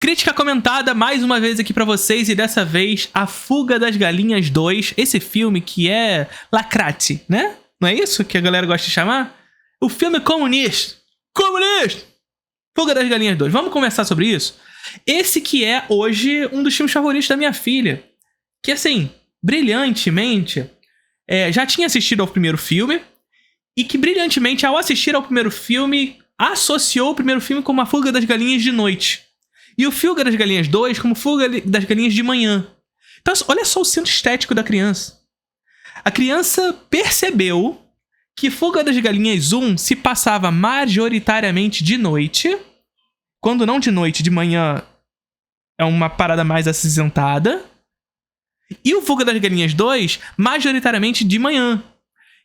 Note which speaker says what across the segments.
Speaker 1: Crítica comentada mais uma vez aqui pra vocês, e dessa vez A Fuga das Galinhas 2, esse filme que é lacrate, né? Não é isso que a galera gosta de chamar? O filme comunista! Comunista! Fuga das Galinhas 2. Vamos conversar sobre isso? Esse que é hoje um dos filmes favoritos da minha filha, que assim, brilhantemente, já tinha assistido ao primeiro filme, e que brilhantemente, ao assistir ao primeiro filme, associou o primeiro filme como A Fuga das Galinhas de Noite. E o Fuga das Galinhas 2 como Fuga das Galinhas de Manhã. Então, olha só o centro estético da criança. A criança percebeu que Fuga das Galinhas 1 se passava majoritariamente de noite. Quando não de noite, de manhã é uma parada mais acinzentada. E o Fuga das Galinhas 2, majoritariamente de manhã.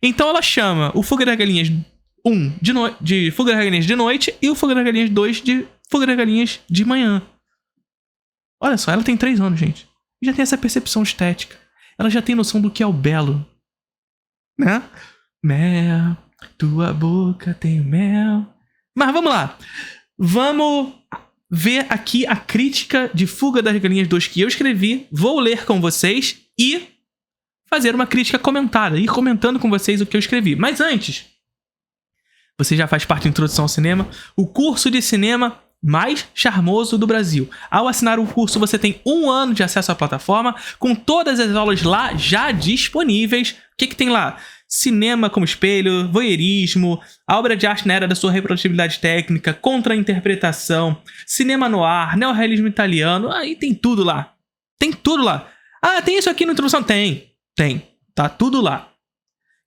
Speaker 1: Então ela chama o Fuga das Galinhas 1 de Fuga das Galinhas de noite e o Fuga das Galinhas 2 de Fuga das Galinhas de manhã. Olha só, ela tem 3 anos, gente. E já tem essa percepção estética. Ela já tem noção do que é o belo. Né? Mel, tua boca tem mel. Mas vamos lá. Vamos ver aqui a crítica de Fuga das Galinhas 2 que eu escrevi. Vou ler com vocês e fazer uma crítica comentada. Ir comentando com vocês o que eu escrevi. Mas antes, você já faz parte da Introdução ao Cinema, o curso de cinema mais charmoso do Brasil. Ao assinar o curso, você tem 1 ano de acesso à plataforma, com todas as aulas lá já disponíveis. O que tem lá? Cinema como espelho, voyeurismo, a obra de arte na era da sua reprodutibilidade técnica, contra-interpretação, cinema noir, neorrealismo italiano, aí tem tudo lá. Tem tudo lá. Ah, tem isso aqui na introdução? Tem. Tá tudo lá.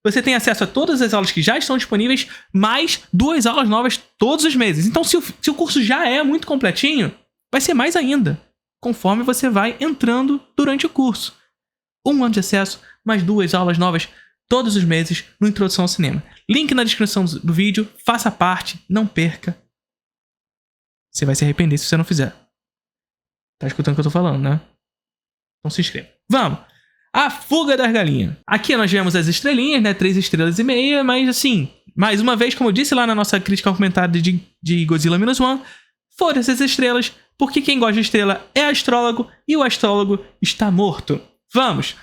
Speaker 1: Você tem acesso a todas as aulas que já estão disponíveis, mais 2 aulas novas todos os meses. Então, se o curso já é muito completinho, vai ser mais ainda, conforme você vai entrando durante o curso. 1 ano de acesso, mais 2 aulas novas todos os meses no Introdução ao Cinema. Link na descrição do vídeo, faça parte, não perca. Você vai se arrepender se você não fizer. Tá escutando o que eu tô falando, né? Então se inscreva. Vamos! A Fuga das Galinhas. Aqui nós vemos as estrelinhas, né? 3,5 estrelas, mas assim, mais uma vez, como eu disse lá na nossa crítica comentada de Godzilla Minus One, foda-se as estrelas, porque quem gosta de estrela é astrólogo e o astrólogo está morto. Vamos!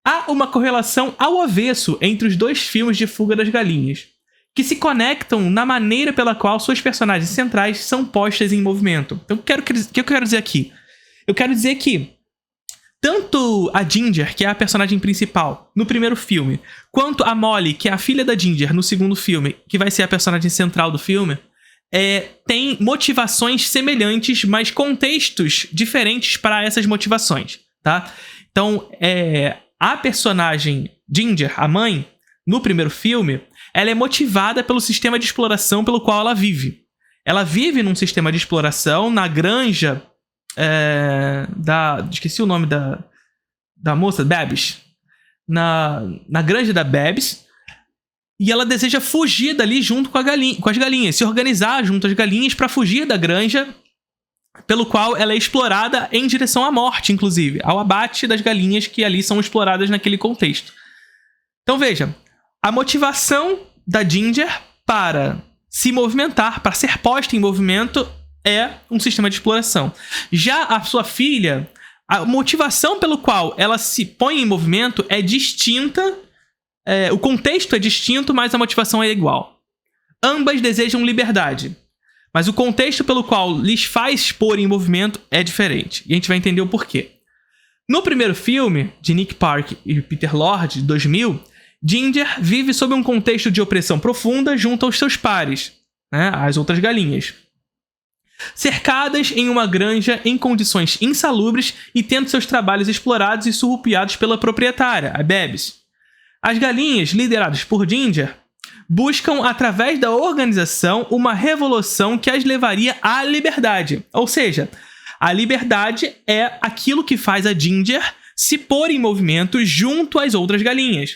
Speaker 1: Há uma correlação ao avesso entre os 2 filmes de Fuga das Galinhas, que se conectam na maneira pela qual suas personagens centrais são postas em movimento. Então, o que eu quero dizer aqui? Eu quero dizer que tanto a Ginger, que é a personagem principal no primeiro filme, quanto a Molly, que é a filha da Ginger no segundo filme, que vai ser a personagem central do filme, tem motivações semelhantes, mas contextos diferentes para essas motivações, tá? Então, a personagem Ginger, a mãe, no primeiro filme, ela é motivada pelo sistema de exploração pelo qual ela vive. Ela vive num sistema de exploração na granja esqueci o nome da moça, Babs. Na granja da Babs. E ela deseja fugir dali junto com as galinhas. Se organizar junto às galinhas para fugir da granja, pelo qual ela é explorada em direção à morte, inclusive. Ao abate das galinhas que ali são exploradas naquele contexto. Então veja, a motivação da Ginger para se movimentar, para ser posta em movimento, é um sistema de exploração. Já a sua filha, a motivação pelo qual ela se põe em movimento é distinta, o contexto é distinto, mas a motivação é igual. Ambas desejam liberdade, mas o contexto pelo qual lhes faz pôr em movimento é diferente. E a gente vai entender o porquê. No primeiro filme, de Nick Park e Peter Lord, de 2000, Ginger vive sob um contexto de opressão profunda junto aos seus pares, né, as outras galinhas. Cercadas em uma granja em condições insalubres e tendo seus trabalhos explorados e surrupiados pela proprietária, a Babs. As galinhas, lideradas por Ginger, buscam, através da organização, uma revolução que as levaria à liberdade. Ou seja, a liberdade é aquilo que faz a Ginger se pôr em movimento junto às outras galinhas.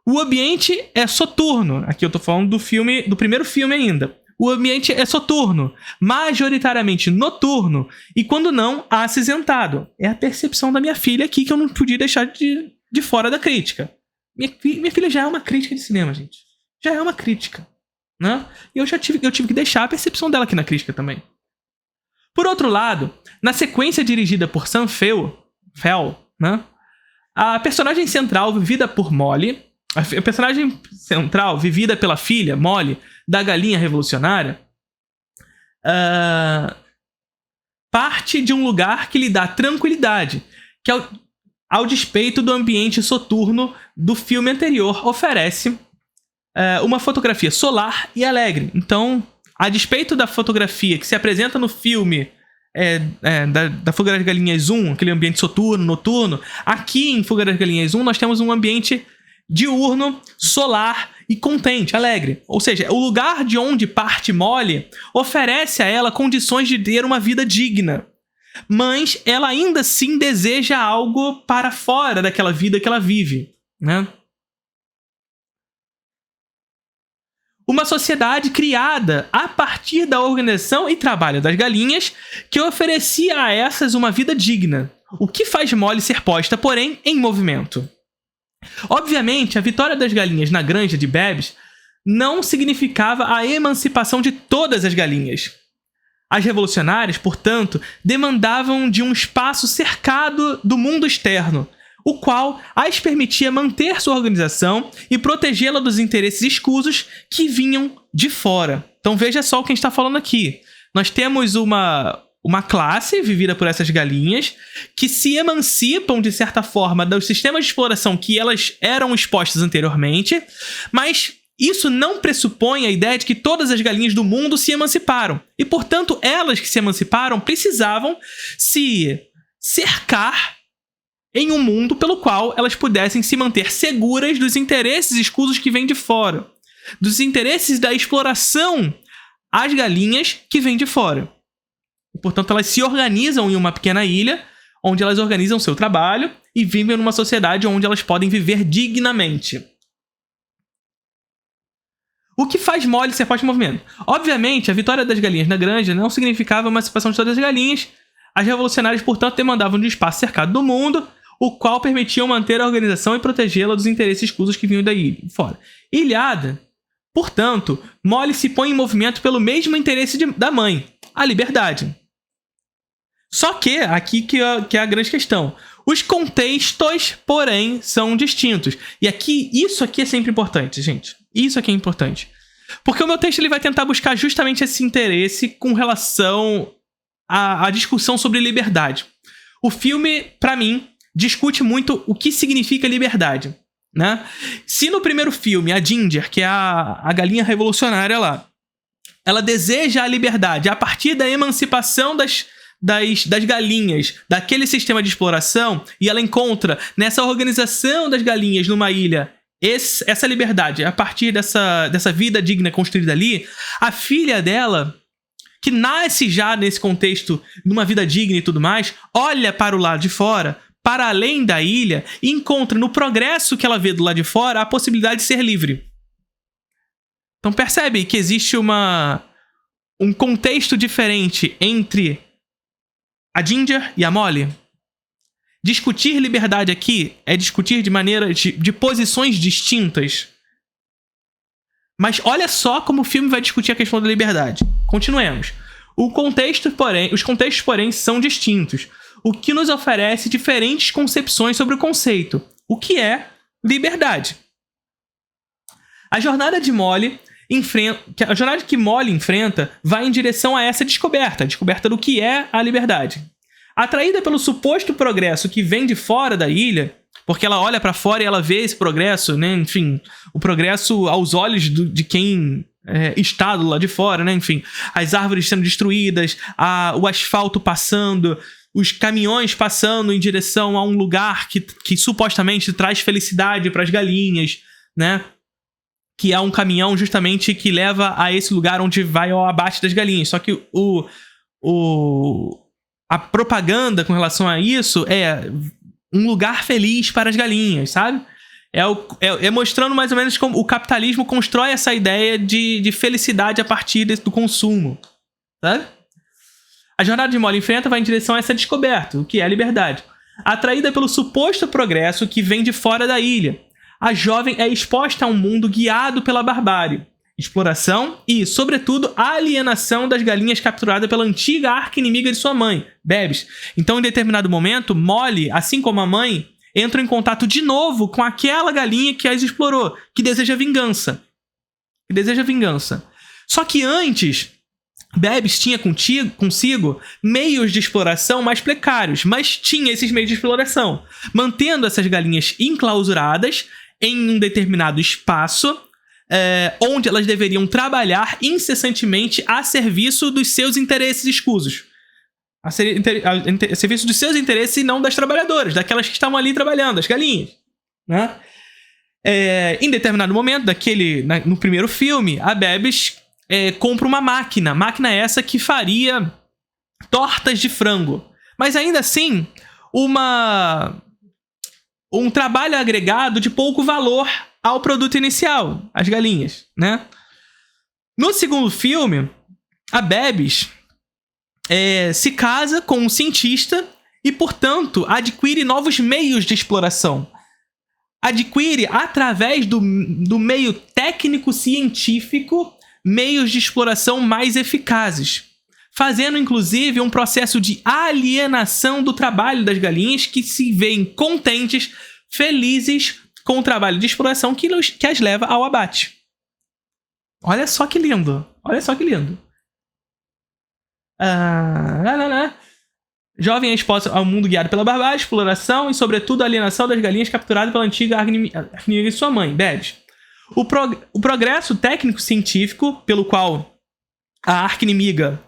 Speaker 1: O ambiente é soturno. Aqui eu tô falando do primeiro filme ainda. O ambiente é soturno, majoritariamente noturno e, quando não, acinzentado. É a percepção da minha filha aqui que eu não podia deixar de fora da crítica. Minha filha já é uma crítica de cinema, gente. Já é uma crítica, né? E eu tive que deixar a percepção dela aqui na crítica também. Por outro lado, na sequência dirigida por Sam Fell, né? A personagem central vivida por Molly, a personagem central vivida pela filha, Molly, da galinha revolucionária, parte de um lugar que lhe dá tranquilidade, que ao despeito do ambiente soturno do filme anterior oferece uma fotografia solar e alegre. Então, a despeito da fotografia que se apresenta no filme da Fuga das Galinhas 1, aquele ambiente soturno, noturno, aqui em Fuga das Galinhas 1 nós temos um ambiente diurno, solar e contente, alegre. Ou seja, o lugar de onde parte Molly oferece a ela condições de ter uma vida digna. Mas ela ainda assim deseja algo para fora daquela vida que ela vive, né? Uma sociedade criada a partir da organização e trabalho das galinhas que oferecia a essas uma vida digna, o que faz Molly ser posta, porém, em movimento. Obviamente, a vitória das galinhas na granja de Babs não significava a emancipação de todas as galinhas. As revolucionárias, portanto, demandavam de um espaço cercado do mundo externo, o qual as permitia manter sua organização e protegê-la dos interesses escusos que vinham de fora. Então veja só o que a gente está falando aqui. Nós temos uma classe vivida por essas galinhas que se emancipam, de certa forma, dos sistemas de exploração que elas eram expostas anteriormente, mas isso não pressupõe a ideia de que todas as galinhas do mundo se emanciparam. E, portanto, elas que se emanciparam precisavam se cercar em um mundo pelo qual elas pudessem se manter seguras dos interesses escusos que vêm de fora, dos interesses da exploração às galinhas que vêm de fora. Portanto, elas se organizam em uma pequena ilha, onde elas organizam seu trabalho e vivem numa sociedade onde elas podem viver dignamente. O que faz Molly ser posta em movimento? Obviamente, a vitória das galinhas na granja não significava a emancipação de todas as galinhas. As revolucionárias, portanto, demandavam de um espaço cercado do mundo, o qual permitia manter a organização e protegê-la dos interesses escusos que vinham da ilha fora. Ilhada, portanto, Molly se põe em movimento pelo mesmo interesse da mãe, a liberdade. Só que, aqui que é a grande questão, os contextos, porém, são distintos. E isso aqui é sempre importante, gente. Isso aqui é importante. Porque o meu texto ele vai tentar buscar justamente esse interesse com relação à discussão sobre liberdade. O filme, para mim, discute muito o que significa liberdade, né? Se no primeiro filme, a Ginger, que é a galinha revolucionária lá, ela deseja a liberdade a partir da emancipação das galinhas, daquele sistema de exploração, e ela encontra nessa organização das galinhas numa ilha essa liberdade a partir dessa vida digna construída ali, a filha dela, que nasce já nesse contexto, numa vida digna e tudo mais, olha para o lado de fora, para além da ilha, e encontra no progresso que ela vê do lado de fora a possibilidade de ser livre. Então percebe que existe um contexto diferente entre a Ginger e a Molly. Discutir liberdade aqui é discutir de maneira de posições distintas. Mas olha só como o filme vai discutir a questão da liberdade. Continuemos. Os contextos, porém, são distintos, o que nos oferece diferentes concepções sobre o conceito. O que é liberdade? A jornada que Molly enfrenta vai em direção a essa descoberta, a descoberta do que é a liberdade. Atraída pelo suposto progresso que vem de fora da ilha, porque ela olha para fora e ela vê esse progresso, né? Enfim, o progresso aos olhos de quem está do lado de fora, né? Enfim, as árvores sendo destruídas, o asfalto passando, os caminhões passando em direção a um lugar que supostamente traz felicidade para as galinhas, né? Que é um caminhão justamente que leva a esse lugar onde vai ao abate das galinhas. Só que a propaganda com relação a isso é um lugar feliz para as galinhas, sabe? É mostrando mais ou menos como o capitalismo constrói essa ideia de felicidade a partir do consumo, sabe? A jornada de Molly enfrenta vai em direção a essa descoberta, o que é a liberdade. Atraída pelo suposto progresso que vem de fora da ilha, a jovem é exposta a um mundo guiado pela barbárie. exploração e, sobretudo, a alienação das galinhas capturadas pela antiga arqui-inimiga de sua mãe, Bebes. Então, em determinado momento, Molly, assim como a mãe, entram em contato de novo com aquela galinha que as explorou, que deseja vingança. Só que antes, Bebes tinha consigo meios de exploração mais precários, mas tinha esses meios de exploração, mantendo essas galinhas enclausuradas em um determinado espaço, onde elas deveriam trabalhar incessantemente a serviço dos seus interesses escusos. A serviço dos seus interesses e não das trabalhadoras, daquelas que estavam ali trabalhando, as galinhas, né? Em determinado momento, no primeiro filme, a Bebes compra uma máquina essa que faria tortas de frango. Mas ainda assim, um trabalho agregado de pouco valor ao produto inicial, as galinhas, né? No segundo filme, a Bebes se casa com um cientista e, portanto, adquire novos meios de exploração. Adquire, através do meio técnico-científico, meios de exploração mais eficazes, fazendo, inclusive, um processo de alienação do trabalho das galinhas que se veem contentes, felizes com o trabalho de exploração que as leva ao abate. Olha só que lindo. Jovem é exposta ao mundo guiado pela barbárie, exploração e, sobretudo, a alienação das galinhas capturadas pela antiga arqui-inimiga de sua mãe, Bebes. O progresso técnico-científico pelo qual a arqui-inimiga,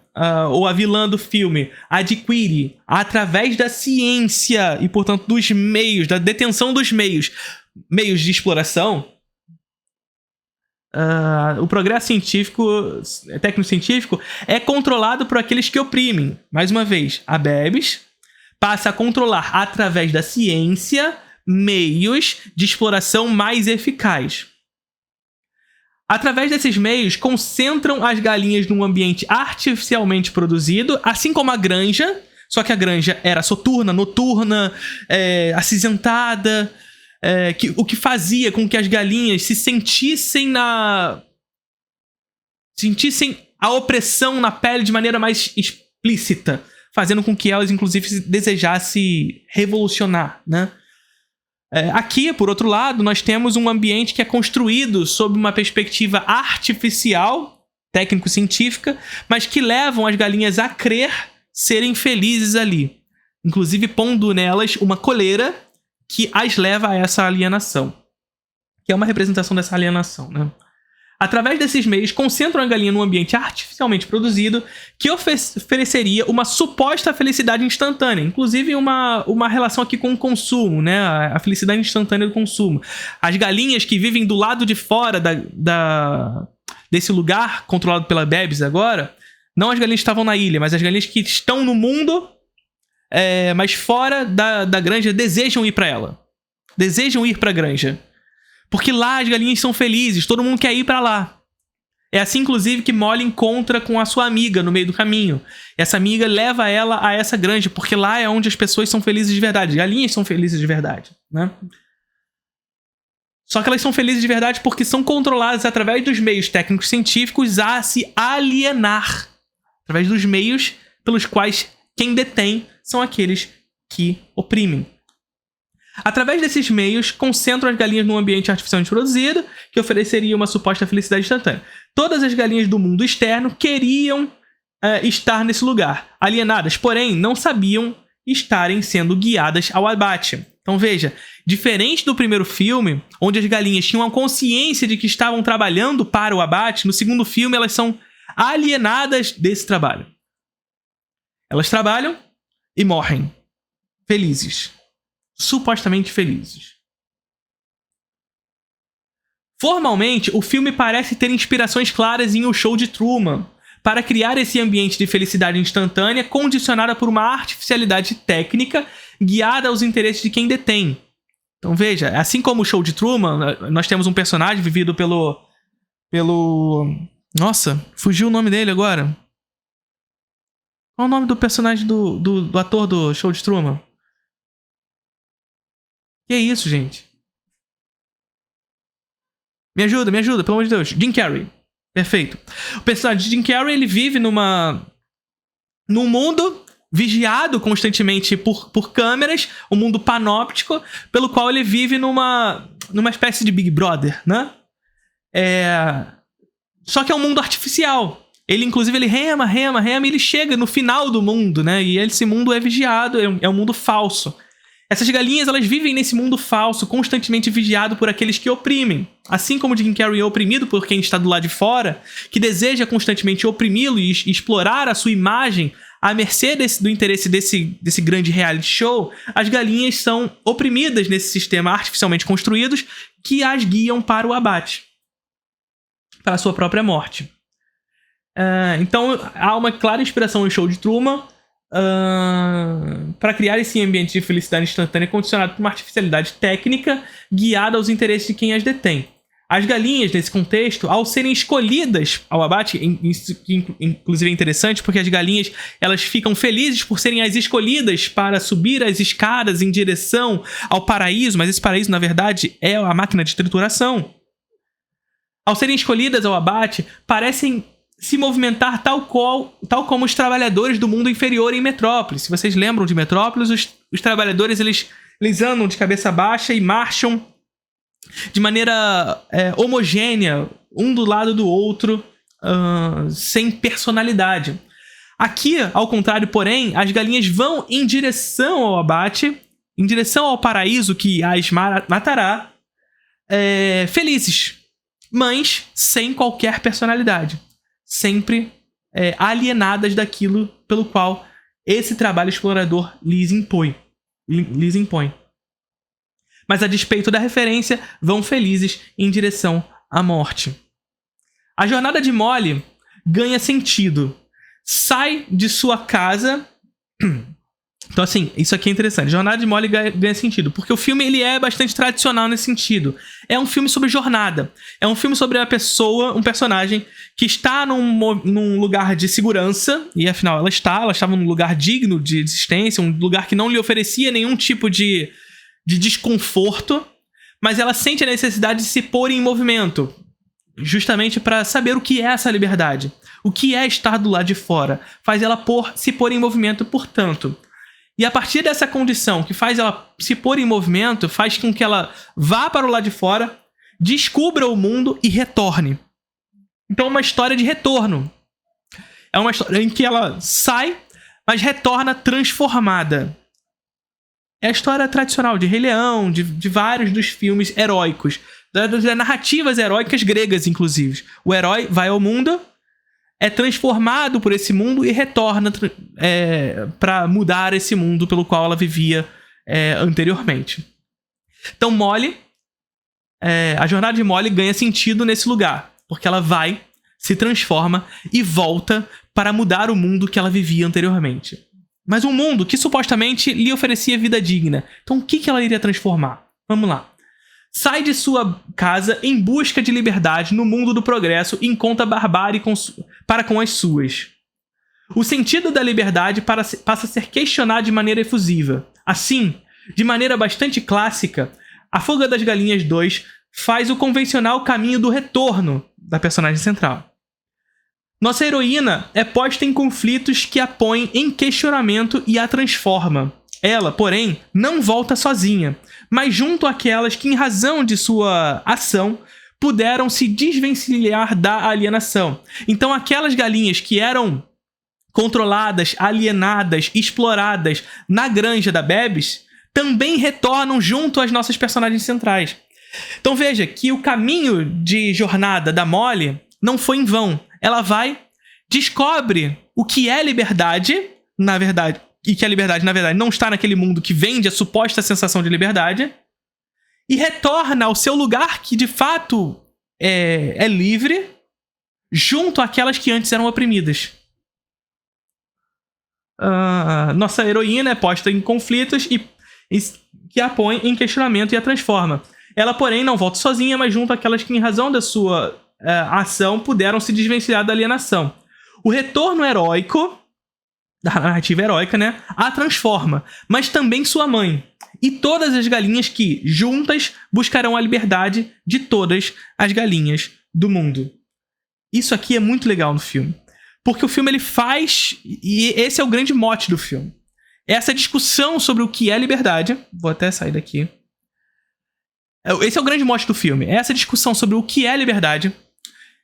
Speaker 1: ou a vilã do filme, adquire através da ciência e, portanto, dos meios, da detenção dos meios de exploração, o progresso técnico-científico é controlado por aqueles que oprimem. Mais uma vez, a Bebes passa a controlar, através da ciência, meios de exploração mais eficazes. Através desses meios, concentram as galinhas num ambiente artificialmente produzido, assim como a granja, só que a granja era soturna, noturna, acinzentada, o que fazia com que as galinhas se sentissem a opressão na pele de maneira mais explícita, fazendo com que elas, inclusive, desejassem revolucionar, né? Aqui, por outro lado, nós temos um ambiente que é construído sob uma perspectiva artificial, técnico-científica, mas que levam as galinhas a crer serem felizes ali, inclusive pondo nelas uma coleira que as leva a essa alienação, que é uma representação dessa alienação, né? Através desses meios, concentram a galinha num ambiente artificialmente produzido que ofereceria uma suposta felicidade instantânea. Inclusive, uma relação aqui com o consumo, né? A felicidade instantânea do consumo. As galinhas que vivem do lado de fora desse lugar controlado pela Bebes agora, não as galinhas que estavam na ilha, mas as galinhas que estão no mundo, mas fora da granja, desejam ir para ela. Desejam ir para a granja. Porque lá as galinhas são felizes, todo mundo quer ir pra lá. É assim, inclusive, que Molly encontra com a sua amiga no meio do caminho. Essa amiga leva ela a essa granja, porque lá é onde as pessoas são felizes de verdade. As galinhas são felizes de verdade, né? Só que elas são felizes de verdade porque são controladas através dos meios técnicos científicos a se alienar. Através dos meios pelos quais quem detém são aqueles que oprimem. Através desses meios, concentram as galinhas num ambiente artificialmente produzido, que ofereceria uma suposta felicidade instantânea. Todas as galinhas do mundo externo queriam estar nesse lugar, alienadas, porém não sabiam estarem sendo guiadas ao abate. Então veja, diferente do primeiro filme, onde as galinhas tinham a consciência de que estavam trabalhando para o abate, no segundo filme elas são alienadas desse trabalho. Elas trabalham e morrem, felizes. Supostamente felizes. Formalmente, o filme parece ter inspirações claras em O Show de Truman, para criar esse ambiente de felicidade instantânea condicionada por uma artificialidade técnica guiada aos interesses de quem detém. Então veja, assim como O Show de Truman, nós temos um personagem vivido pelo... Nossa, fugiu o nome dele agora. Qual é o nome do personagem do ator do Show de Truman? Que é isso, gente? Me ajuda, pelo amor de Deus. Jim Carrey. Perfeito. O personagem de Jim Carrey, ele vive num mundo vigiado constantemente por câmeras, um mundo panóptico, pelo qual ele vive numa espécie de Big Brother, né? Só que é um mundo artificial. Ele, inclusive, ele rema e ele chega no final do mundo, né? E esse mundo é vigiado, é um mundo falso. Essas galinhas, elas vivem nesse mundo falso, constantemente vigiado por aqueles que oprimem. Assim como Jim Carrey é oprimido por quem está do lado de fora, que deseja constantemente oprimi-lo e explorar a sua imagem à mercê do interesse desse grande reality show, as galinhas são oprimidas nesse sistema artificialmente construídos que as guiam para o abate, para a sua própria morte. Então, há uma clara inspiração no show de Truman para criar esse ambiente de felicidade instantânea condicionado por uma artificialidade técnica guiada aos interesses de quem as detém. As galinhas, nesse contexto, ao serem escolhidas ao abate, inclusive é interessante porque as galinhas elas ficam felizes por serem as escolhidas para subir as escadas em direção ao paraíso, mas esse paraíso, na verdade, é a máquina de trituração. Ao serem escolhidas ao abate, parecem se movimentar tal como os trabalhadores do mundo inferior em Metrópolis. Se vocês lembram de Metrópolis, os trabalhadores eles andam de cabeça baixa e marcham de maneira homogênea, um do lado do outro, sem personalidade. Aqui, ao contrário, porém, as galinhas vão em direção ao abate, em direção ao paraíso que as matará, felizes, mas sem qualquer personalidade. Sempre alienadas daquilo pelo qual esse trabalho explorador lhes impõe. Mas a despeito da referência, vão felizes em direção à morte. A jornada de Molly ganha sentido. Sai de sua casa... Então, assim, isso aqui é interessante. Jornada de Molly ganha sentido, porque o filme ele é bastante tradicional nesse sentido. É um filme sobre jornada. É um filme sobre a pessoa, um personagem que está num lugar de segurança, e afinal ela estava num lugar digno de existência, um lugar que não lhe oferecia nenhum tipo de desconforto, mas ela sente a necessidade de se pôr em movimento, justamente para saber o que é essa liberdade. O que é estar do lado de fora. Faz ela se pôr em movimento, portanto... E a partir dessa condição que faz ela se pôr em movimento, faz com que ela vá para o lado de fora, descubra o mundo e retorne. Então é uma história de retorno. É uma história em que ela sai, mas retorna transformada. É a história tradicional de Rei Leão, de vários dos filmes heróicos, das narrativas heróicas gregas, inclusive. O herói vai ao mundo... é transformado por esse mundo e retorna para mudar esse mundo pelo qual ela vivia anteriormente. Então, Molly, a jornada de Molly ganha sentido nesse lugar, porque ela vai, se transforma e volta para mudar o mundo que ela vivia anteriormente. Mas um mundo que supostamente lhe oferecia vida digna. Então, o que ela iria transformar? Vamos lá. Sai de sua casa em busca de liberdade no mundo do progresso e encontra barbárie para com as suas. O sentido da liberdade passa a ser questionado de maneira efusiva. Assim, de maneira bastante clássica, A Fuga das Galinhas 2 faz o convencional caminho do retorno da personagem central. Nossa heroína é posta em conflitos que a põem em questionamento e a transforma. Ela, porém, não volta sozinha, mas junto àquelas que, em razão de sua ação, puderam se desvencilhar da alienação. Então, aquelas galinhas que eram controladas, alienadas, exploradas na granja da Bebes, também retornam junto às nossas personagens centrais. Então, veja que o caminho de jornada da Molly não foi em vão. Ela vai, descobre o que é liberdade, na verdade... e que a liberdade, na verdade, não está naquele mundo que vende a suposta sensação de liberdade, e retorna ao seu lugar que, de fato, é livre, junto àquelas que antes eram oprimidas. Nossa heroína é posta em conflitos e que a põe em questionamento e a transforma. Ela, porém, não volta sozinha, mas junto àquelas que, em razão da sua ação, puderam se desvencilhar da alienação. O retorno heróico... da narrativa heróica, né? A transforma, mas também sua mãe. E todas as galinhas que, juntas, buscarão a liberdade de todas as galinhas do mundo. Isso aqui é muito legal no filme. Porque o filme ele faz... E esse é o grande mote do filme. Essa discussão sobre o que é liberdade... Vou até sair daqui. Esse é o grande mote do filme. Essa discussão sobre o que é liberdade,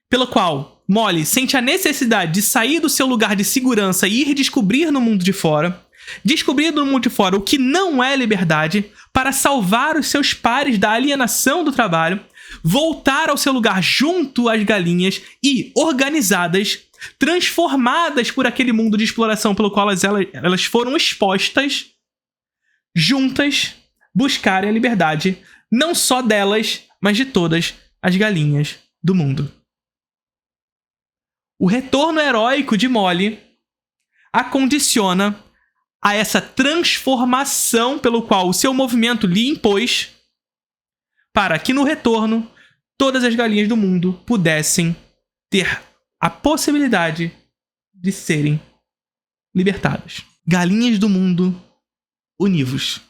Speaker 1: pela qual Molly sente a necessidade de sair do seu lugar de segurança e ir descobrir no mundo de fora. Descobrir no mundo de fora o que não é liberdade para salvar os seus pares da alienação do trabalho, voltar ao seu lugar junto às galinhas e, organizadas, transformadas por aquele mundo de exploração pelo qual elas foram expostas, juntas, buscarem a liberdade, não só delas, mas de todas as galinhas do mundo. O retorno heróico de Molly a condiciona a essa transformação pelo qual o seu movimento lhe impôs, para que no retorno todas as galinhas do mundo pudessem ter a possibilidade de serem libertadas. Galinhas do mundo, univos.